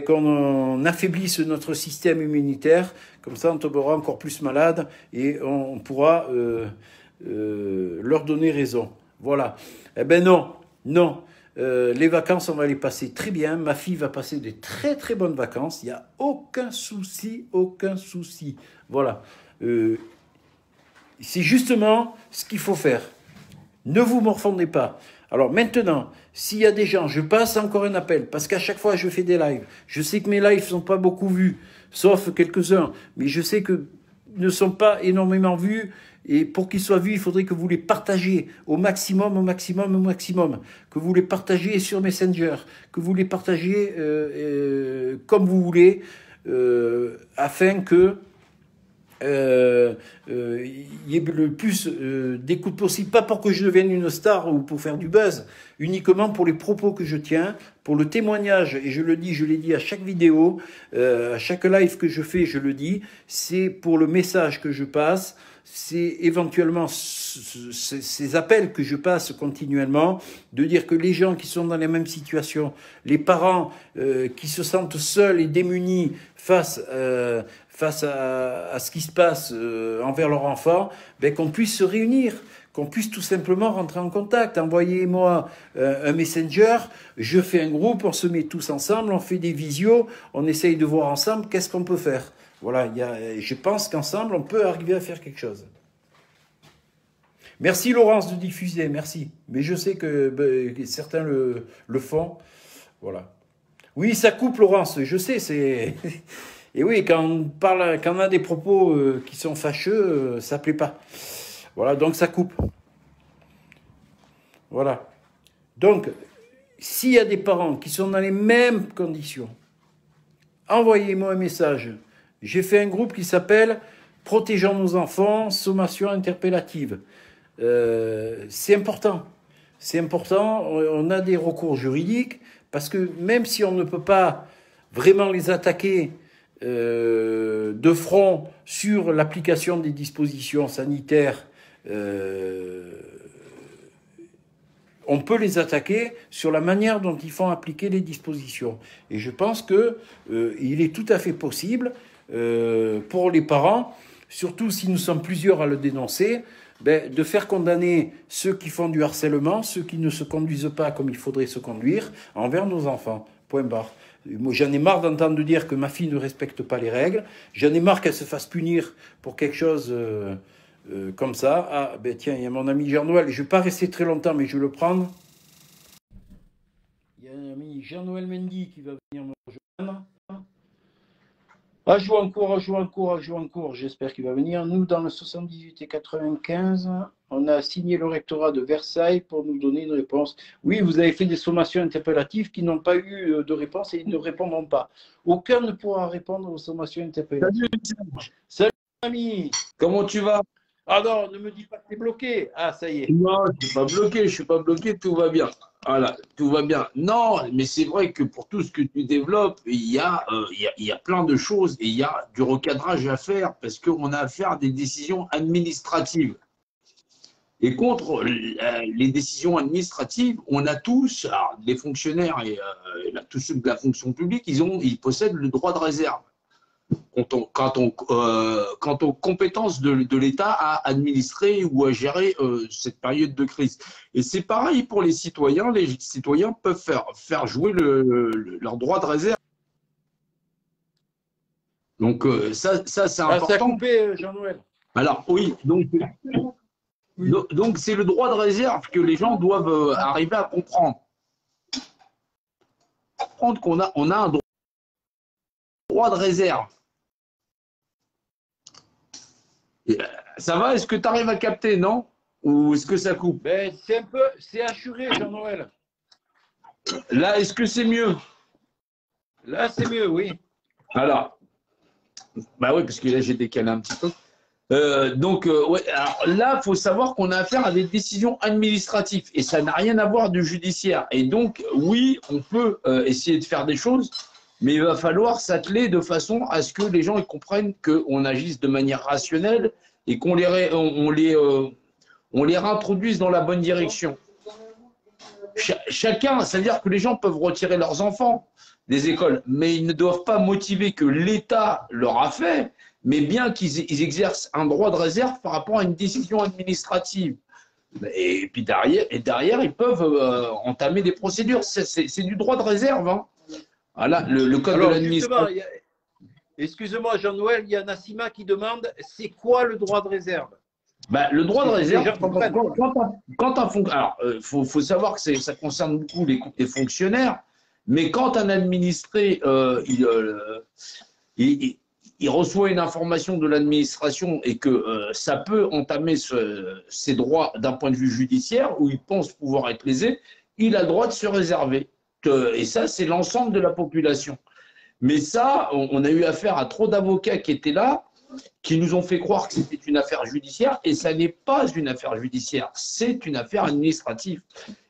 qu'on affaiblisse notre système immunitaire. Comme ça, on tombera encore plus malade et on pourra leur donner raison. Voilà. Eh ben non, non. Les vacances, on va les passer très bien. Ma fille va passer de très très bonnes vacances. Il n'y a aucun souci, aucun souci. Voilà. C'est justement ce qu'il faut faire. Ne vous morfondez pas. Alors maintenant, s'il y a des gens, je passe encore un appel, parce qu'à chaque fois je fais des lives. Je sais que mes lives ne sont pas beaucoup vus, sauf quelques-uns, mais je sais que ne sont pas énormément vus, et pour qu'ils soient vus, il faudrait que vous les partagiez au maximum, au maximum, au maximum, que vous les partagiez sur Messenger, que vous les partagiez comme vous voulez, afin que y ait le plus d'écoute possible, pas pour que je devienne une star ou pour faire du buzz, uniquement pour les propos que je tiens, pour le témoignage, et je le dis, je l'ai dit à chaque vidéo, à chaque live que je fais, je le dis, c'est pour le message que je passe, c'est éventuellement ces appels que je passe continuellement, de dire que les gens qui sont dans les mêmes situations, les parents qui se sentent seuls et démunis face à ce qui se passe envers leur enfant, qu'on puisse se réunir, qu'on puisse tout simplement rentrer en contact. Envoyez-moi un messenger, je fais un groupe, on se met tous ensemble, on fait des visios, on essaye de voir ensemble qu'est-ce qu'on peut faire. Voilà, je pense qu'ensemble, on peut arriver à faire quelque chose. Merci Laurence de diffuser, merci. Mais je sais que certains le font. Voilà. Oui, ça coupe Laurence, je sais, c'est... Et oui, quand on a des propos qui sont fâcheux, ça plaît pas. Voilà, donc ça coupe. Voilà. Donc, s'il y a des parents qui sont dans les mêmes conditions, envoyez-moi un message. J'ai fait un groupe qui s'appelle protégeons nos enfants, sommation interpellative. C'est important. C'est important, on a des recours juridiques, parce que même si on ne peut pas vraiment les attaquer de front sur l'application des dispositions sanitaires, on peut les attaquer sur la manière dont ils font appliquer les dispositions. Et je pense que il est tout à fait possible pour les parents, surtout si nous sommes plusieurs à le dénoncer, de faire condamner ceux qui font du harcèlement, ceux qui ne se conduisent pas comme il faudrait se conduire envers nos enfants. Point barre. Moi, j'en ai marre d'entendre dire que ma fille ne respecte pas les règles. J'en ai marre qu'elle se fasse punir pour quelque chose comme ça. Ah, ben tiens, il y a mon ami Jean-Noël. Je ne vais pas rester très longtemps, mais je vais le prendre. Il y a un ami Jean-Noël Mendy qui va venir me rejoindre. À jouer en cours. J'espère qu'il va venir. Nous, dans le 78 et 95, on a signé le rectorat de Versailles pour nous donner une réponse. Oui, vous avez fait des sommations interpellatives qui n'ont pas eu de réponse et ils ne répondront pas. Aucun ne pourra répondre aux sommations interpellatives. Salut, ami. Comment tu vas? Ah non, ne me dis pas que tu es bloqué. Ah, ça y est. Non, je ne suis pas bloqué, tout va bien. Voilà, tout va bien. Non, mais c'est vrai que pour tout ce que tu développes, il y a plein de choses et il y a du recadrage à faire parce qu'on a affaire à des décisions administratives. Et contre les décisions administratives, on a tous, alors, les fonctionnaires et tous ceux de la fonction publique, ils possèdent le droit de réserve. Quant aux compétences de l'État à administrer ou à gérer cette période de crise. Et c'est pareil pour les citoyens. Les citoyens peuvent faire jouer leur droit de réserve. Donc ça c'est important. Ça a coupé, Jean-Noël. Alors oui, donc c'est le droit de réserve que les gens doivent arriver à comprendre. Comprendre qu'on a un droit de réserve. Ça va? Est-ce que tu arrives à capter, non? Ou est-ce que ça coupe? C'est assuré, Jean-Noël. Là, est-ce que c'est mieux? Là, c'est mieux, oui. Alors, bah oui, parce que là, j'ai décalé un petit peu. Ouais, alors là, il faut savoir qu'on a affaire à des décisions administratives et ça n'a rien à voir du judiciaire. Et donc, oui, on peut essayer de faire des choses, mais il va falloir s'atteler de façon à ce que les gens ils comprennent qu'on agisse de manière rationnelle et qu'on les réintroduise dans la bonne direction. Chacun, c'est-à-dire que les gens peuvent retirer leurs enfants des écoles, mais ils ne doivent pas motiver que l'État leur a fait, mais bien qu'ils exercent un droit de réserve par rapport à une décision administrative. Et puis derrière, ils peuvent entamer des procédures. C'est du droit de réserve. Hein. Voilà, le code de l'administration. Excusez-moi, Jean-Noël, il y a Nassima qui demande c'est quoi le droit de réserve? Le droit de réserve, alors, faut savoir que ça concerne beaucoup les fonctionnaires, mais quand un administré il reçoit une information de l'administration et que ça peut entamer ses droits d'un point de vue judiciaire, où il pense pouvoir être lésé, il a le droit de se réserver. Et ça, c'est l'ensemble de la population. Mais ça, on a eu affaire à trop d'avocats qui étaient là, qui nous ont fait croire que c'était une affaire judiciaire, et ça n'est pas une affaire judiciaire, c'est une affaire administrative.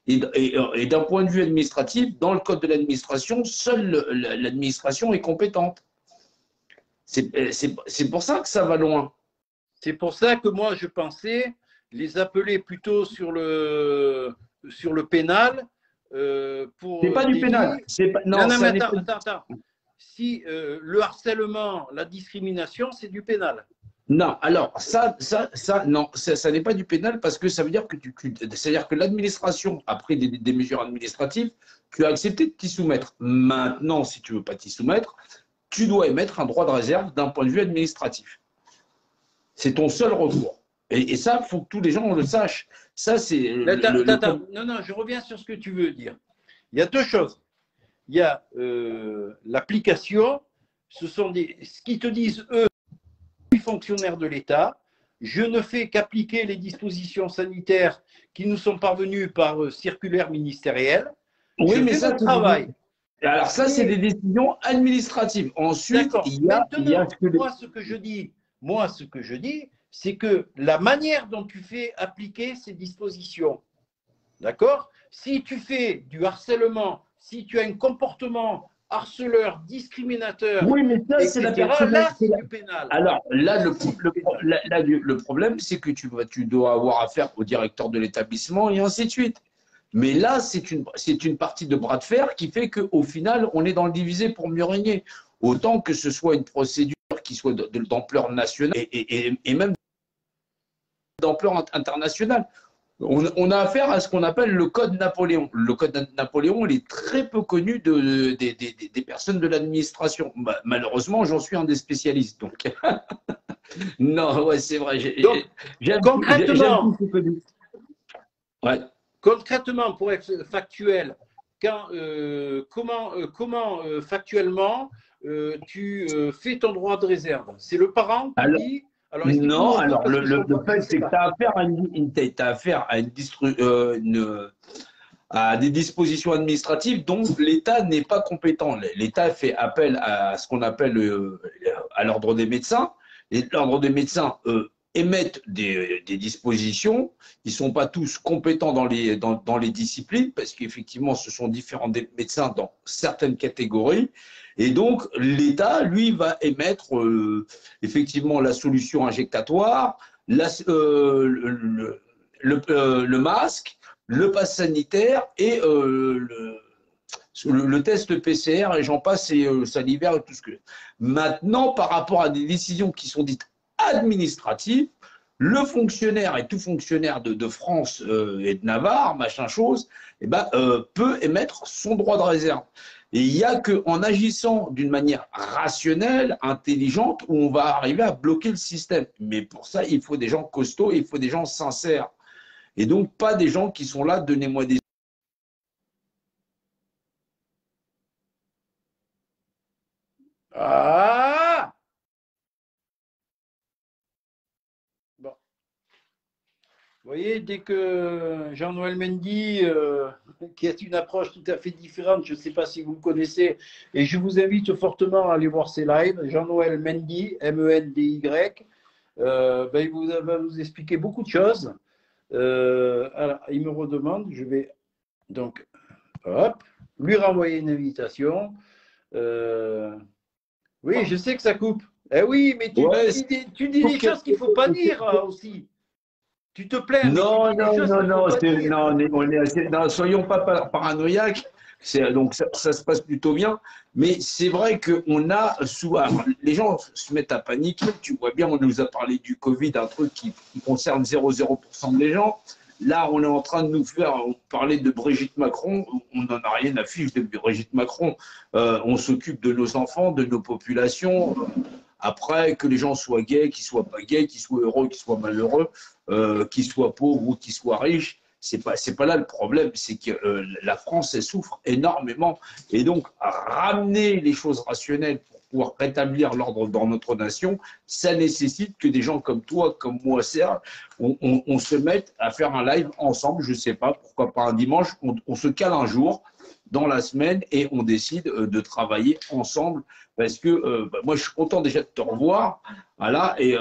Et d'un point de vue administratif, dans le code de l'administration, seule l'administration est compétente. C'est pour ça que ça va loin. C'est pour ça que moi, je pensais les appeler plutôt sur le pénal. C'est pas du pénal. Non, mais attends. Si le harcèlement, la discrimination, c'est du pénal. Non, alors ça n'est pas du pénal parce que ça veut dire que c'est-à-dire que l'administration a pris des mesures administratives, tu as accepté de t'y soumettre. Maintenant, si tu veux pas t'y soumettre, tu dois émettre un droit de réserve d'un point de vue administratif. C'est ton seul recours. Et ça, il faut que tous les gens le sachent. Ça, c'est. Non, je reviens sur ce que tu veux dire. Il y a deux choses. Il y a l'application, ce sont ce qu'ils te disent, eux, les fonctionnaires de l'État. Je ne fais qu'appliquer les dispositions sanitaires qui nous sont parvenues par circulaire ministérielle. Oui, mais ça, travail. Alors ça, c'est des décisions administratives. Ensuite, il y a ce que je dis, moi, ce que je dis, c'est que la manière dont tu fais appliquer ces dispositions, d'accord? Si tu fais du harcèlement, si tu as un comportement harceleur, discriminateur, Oui, mais ça, c'est la etc., là, personnalité. c'est du pénal. Alors, là, le problème, c'est que tu dois avoir affaire au directeur de l'établissement et ainsi de suite. Mais là, c'est une partie de bras de fer qui fait qu'au final, on est dans le diviser pour mieux régner. Autant que ce soit une procédure qui soit d'ampleur nationale et même d'ampleur internationale. On a affaire à ce qu'on appelle le code Napoléon. Le code Napoléon, il est très peu connu des personnes de l'administration. Malheureusement, j'en suis un des spécialistes. Donc, non, ouais, c'est vrai. J'aime Concrètement, tout ce connu. Ouais. concrètement, pour être factuel, comment factuellement tu fais ton droit de réserve? C'est le parent qui Alors, dit. Alors non, explique-nous un peu alors parce que je le comprends, je fait, sais c'est que pas. tu as affaire à des dispositions administratives dont l'État n'est pas compétent. L'État fait appel à ce qu'on appelle à l'ordre des médecins. Et l'ordre des médecins émettent des dispositions. Ils ne sont pas tous compétents dans les disciplines parce qu'effectivement, ce sont différents médecins dans certaines catégories. Et donc, l'État, lui, va émettre effectivement la solution injectatoire, le masque, le pass sanitaire et le test PCR, et j'en passe, et salivaire et tout ce que. Maintenant, par rapport à des décisions qui sont dites administratives, le fonctionnaire et tout fonctionnaire de France et de Navarre, machin chose, eh ben, peut émettre son droit de réserve. Et il n'y a qu'en agissant d'une manière rationnelle, intelligente, où on va arriver à bloquer le système. Mais pour ça, il faut des gens costauds, il faut des gens sincères. Et donc, pas des gens qui sont là, donnez-moi des. Ah bon. Vous voyez, dès que Jean-Noël Mendy, qui a une approche tout à fait différente, je ne sais pas si vous le connaissez, et je vous invite fortement à aller voir ses lives, Jean-Noël Mendy, M-E-N-D-Y, ben, va vous expliquer beaucoup de choses. Alors, il me redemande, je vais donc, hop, lui renvoyer une invitation. Oui, je sais que ça coupe. Eh oui, mais Ouais, tu dis des choses qu'il ne faut pas dire aussi. Tu te plains, mais tu non, dis des non, choses non, qu'il ne faut non, pas dire. non, non, soyons pas paranoïaques. Donc ça se passe plutôt bien, mais c'est vrai qu'on a souvent, les gens se mettent à paniquer. Tu vois bien, on nous a parlé du Covid, un truc qui concerne 0,0% des gens. Là, on est en train de nous faire parler de Brigitte Macron. On n'en a rien à fiche de Brigitte Macron. On s'occupe de nos enfants, de nos populations. Après, que les gens soient gays, qu'ils soient pas gays, qu'ils soient heureux, qu'ils soient malheureux, qu'ils soient pauvres ou qu'ils soient riches, c'est pas là le problème. C'est que la France, elle souffre énormément. Et donc, ramener les choses rationnelles pour pouvoir rétablir l'ordre dans notre nation, ça nécessite que des gens comme toi, comme moi, Serge, on se mette à faire un live ensemble. Je sais pas, pourquoi pas un dimanche. On se cale un jour dans la semaine et on décide de travailler ensemble parce que moi, je suis content déjà de te revoir. Voilà, et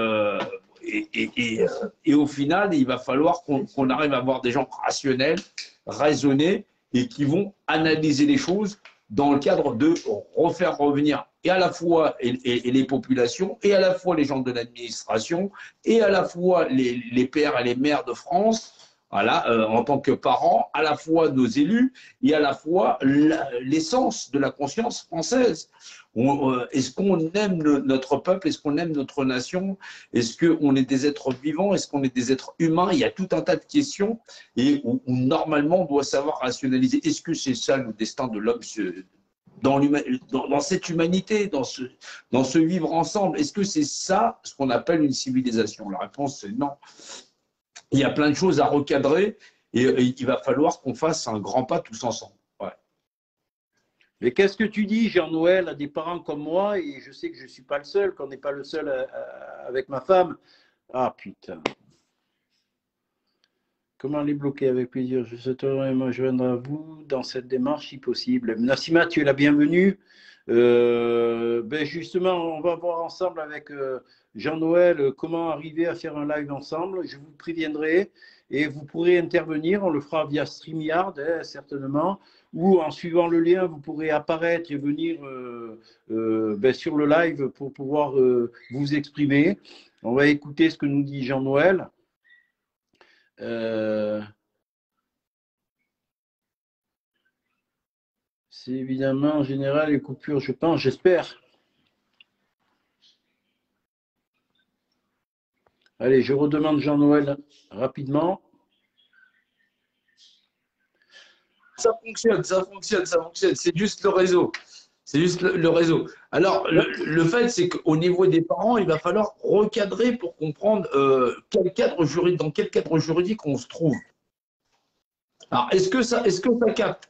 au final, il va falloir qu'on arrive à avoir des gens rationnels, raisonnés et qui vont analyser les choses dans le cadre de refaire revenir et à la fois les populations, et à la fois les gens de l'administration, et à la fois les pères et les mères de France, voilà, en tant que parents, à la fois nos élus, et à la fois l'essence de la conscience française. Est-ce qu'on aime notre peuple? Est-ce qu'on aime notre nation? Est-ce qu'on est des êtres vivants? Est-ce qu'on est des êtres humains? Il y a tout un tas de questions et où normalement on doit savoir rationaliser. Est-ce que c'est ça le destin de l'homme dans cette humanité, dans ce vivre ensemble? Est-ce que c'est ça ce qu'on appelle une civilisation? La réponse c'est non. Il y a plein de choses à recadrer et il va falloir qu'on fasse un grand pas tous ensemble. Ouais. Mais qu'est-ce que tu dis, Jean-Noël, à des parents comme moi, et je sais que je ne suis pas le seul, qu'on n'est pas le seul avec ma femme. Ah putain. Comment les bloquer? Avec plaisir. Je souhaiterais me joindre à vous dans cette démarche si possible. Nassima, tu es la bienvenue. Ben justement, on va voir ensemble avec Jean-Noël comment arriver à faire un live ensemble. Je vous préviendrai et vous pourrez intervenir. On le fera via StreamYard, hein, certainement, ou en suivant le lien, vous pourrez apparaître et venir ben, sur le live pour pouvoir vous exprimer. On va écouter ce que nous dit Jean-Noël. C'est évidemment en général les coupures, je pense, j'espère. Allez, je redemande Jean-Noël rapidement. Ça fonctionne, ça fonctionne, ça fonctionne. C'est juste le réseau. C'est juste le réseau. Alors, le fait, c'est qu'au niveau des parents, il va falloir recadrer pour comprendre dans quel cadre juridique on se trouve. Alors, est-ce que ça capte?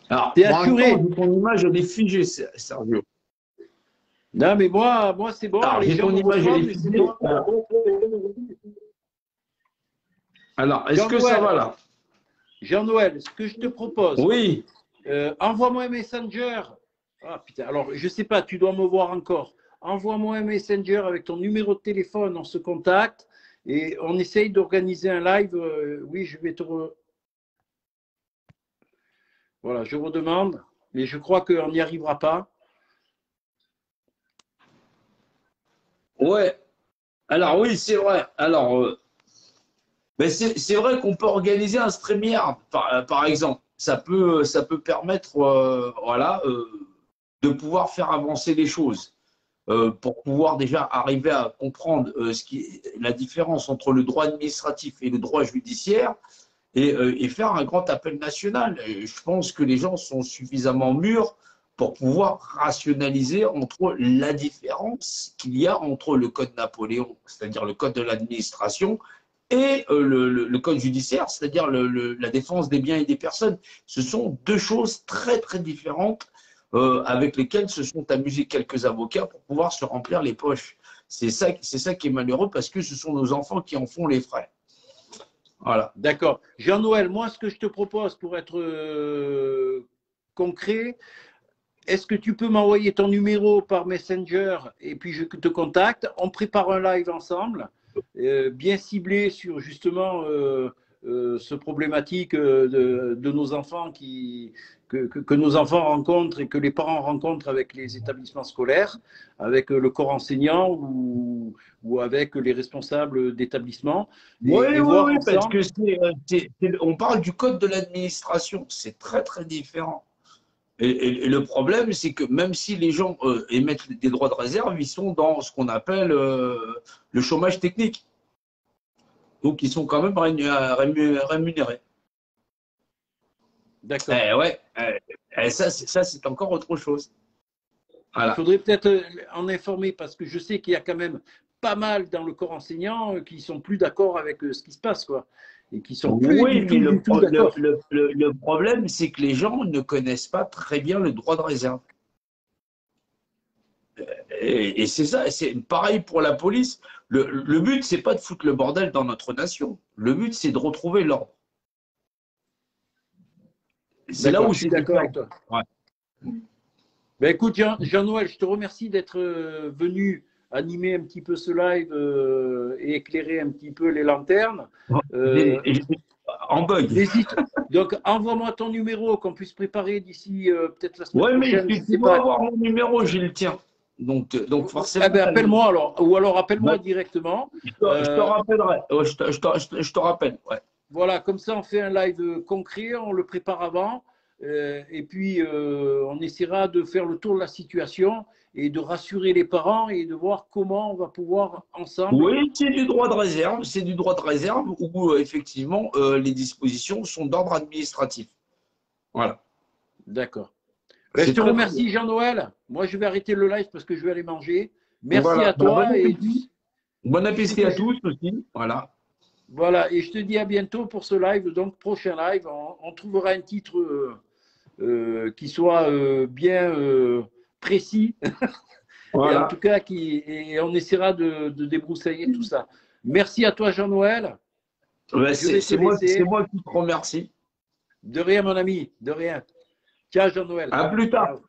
Alors, pour l'instant, ton image, elle est figée, Sergio. Non, mais moi c'est bon. Alors, j'ai ton image, elle est figée. Alors, est-ce que ça va là? Jean-Noël, ce que je te propose, oui. Envoie-moi un messenger. Ah putain, alors je sais pas, tu dois me voir encore. Envoie-moi un messenger avec ton numéro de téléphone, on se contacte et on essaye d'organiser un live. Oui, je vais te. Voilà, je redemande, mais je crois qu'on n'y arrivera pas. Ouais. Alors oui, c'est vrai. Alors, ben c'est vrai qu'on peut organiser un StreamYard, par exemple. Ça peut permettre, voilà, de pouvoir faire avancer les choses, pour pouvoir déjà arriver à comprendre la différence entre le droit administratif et le droit judiciaire et faire un grand appel national. Et je pense que les gens sont suffisamment mûrs pour pouvoir rationaliser entre la différence qu'il y a entre le code Napoléon, c'est-à-dire le code de l'administration, et le code judiciaire, c'est-à-dire la défense des biens et des personnes. Ce sont deux choses très, très différentes avec lesquelles se sont amusés quelques avocats pour pouvoir se remplir les poches. C'est ça qui est malheureux parce que ce sont nos enfants qui en font les frais. Voilà. D'accord. Jean-Noël, moi, ce que je te propose pour être concret, est-ce que tu peux m'envoyer ton numéro par Messenger et puis je te contacte? On prépare un live ensemble, bien ciblé sur justement ce problématique de nos enfants que nos enfants rencontrent et que les parents rencontrent avec les établissements scolaires, avec le corps enseignant ou avec les responsables d'établissement. Oui, parce que on parle du code de l'administration, c'est très, très différent. Et le problème, c'est que même si les gens émettent des droits de réserve, ils sont dans ce qu'on appelle le chômage technique. Donc, ils sont quand même rémunérés. D'accord. Ouais. Ça, c'est encore autre chose. Voilà. Il faudrait peut-être en informer parce que je sais qu'il y a quand même pas mal dans le corps enseignant qui sont plus d'accord avec ce qui se passe, quoi. Et qui sont plus du tout d'accord. Le problème, c'est que les gens ne connaissent pas très bien le droit de réserve. Et c'est ça, c'est pareil pour la police. Le but, c'est pas de foutre le bordel dans notre nation. Le but, c'est de retrouver l'ordre. C'est là où je suis d'accord avec toi. Ouais. Ben écoute, Jean-Noël, je te remercie d'être venu animer un petit peu ce live et éclairer un petit peu les lanternes. En bug. Donc, envoie-moi ton numéro qu'on puisse préparer d'ici peut-être la semaine prochaine. Oui, mais tu peux avoir mon numéro, j'ai le tien. Donc forcément. Eh ben, appelle-moi alors, ou alors appelle-moi directement. Je te rappellerai. Je te rappelle. Ouais. Voilà, comme ça, on fait un live concret, on le prépare avant. Et puis, on essaiera de faire le tour de la situation et de rassurer les parents et de voir comment on va pouvoir ensemble. Oui, c'est du droit de réserve. C'est du droit de réserve où, effectivement, les dispositions sont d'ordre administratif. Voilà. D'accord. Ben, je te remercie, Jean-Noël. Moi, je vais arrêter le live parce que je vais aller manger. Merci à toi. Bon appétit à tous aussi. Voilà. Voilà, et je te dis à bientôt pour ce live. Donc, prochain live, on trouvera un titre qui soit bien précis. Voilà. Et en tout cas, et on essaiera de débroussailler tout ça. Merci à toi, Jean-Noël. C'est moi qui te remercie. De rien, mon ami, de rien. Ciao Jean-Noël. À plus tard. Ciao.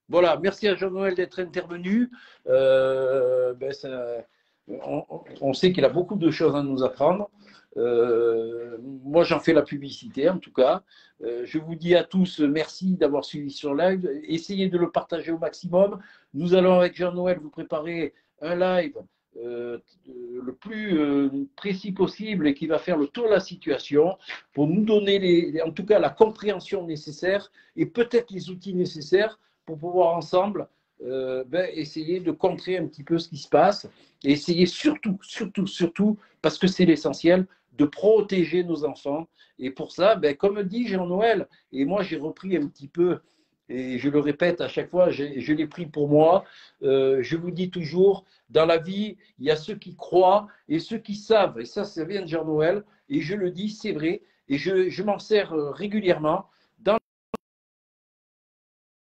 Voilà, merci à Jean-Noël d'être intervenu. On sait qu'il a beaucoup de choses à nous apprendre. Moi, j'en fais la publicité, en tout cas. Je vous dis à tous merci d'avoir suivi sur live. Essayez de le partager au maximum. Nous allons, avec Jean-Noël, vous préparer un live le plus précis possible et qui va faire le tour de la situation pour nous donner, en tout cas, la compréhension nécessaire et peut-être les outils nécessaires pour pouvoir ensemble essayer de contrer un petit peu ce qui se passe et essayer surtout, parce que c'est l'essentiel, de protéger nos enfants. Et pour ça, comme dit Jean-Noël, et moi j'ai repris un petit peu, et je le répète à chaque fois, je l'ai pris pour moi, je vous dis toujours, dans la vie, il y a ceux qui croient et ceux qui savent. Et ça vient de Jean-Noël, et je le dis, c'est vrai, et je m'en sers régulièrement.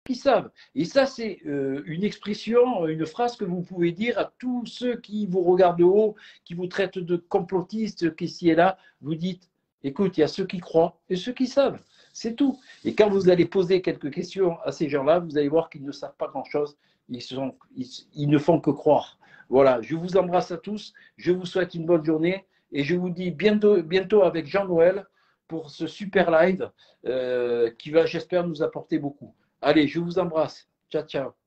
Qui savent. Et ça, c'est une expression, une phrase que vous pouvez dire à tous ceux qui vous regardent de haut, qui vous traitent de complotistes, qu'ici et là, vous dites, écoute, il y a ceux qui croient et ceux qui savent. C'est tout. Et quand vous allez poser quelques questions à ces gens-là, vous allez voir qu'ils ne savent pas grand-chose. Ils ne font que croire. Voilà, je vous embrasse à tous. Je vous souhaite une bonne journée. Et je vous dis bientôt avec Jean-Noël pour ce super live qui va, j'espère, nous apporter beaucoup. Allez, je vous embrasse. Ciao, ciao.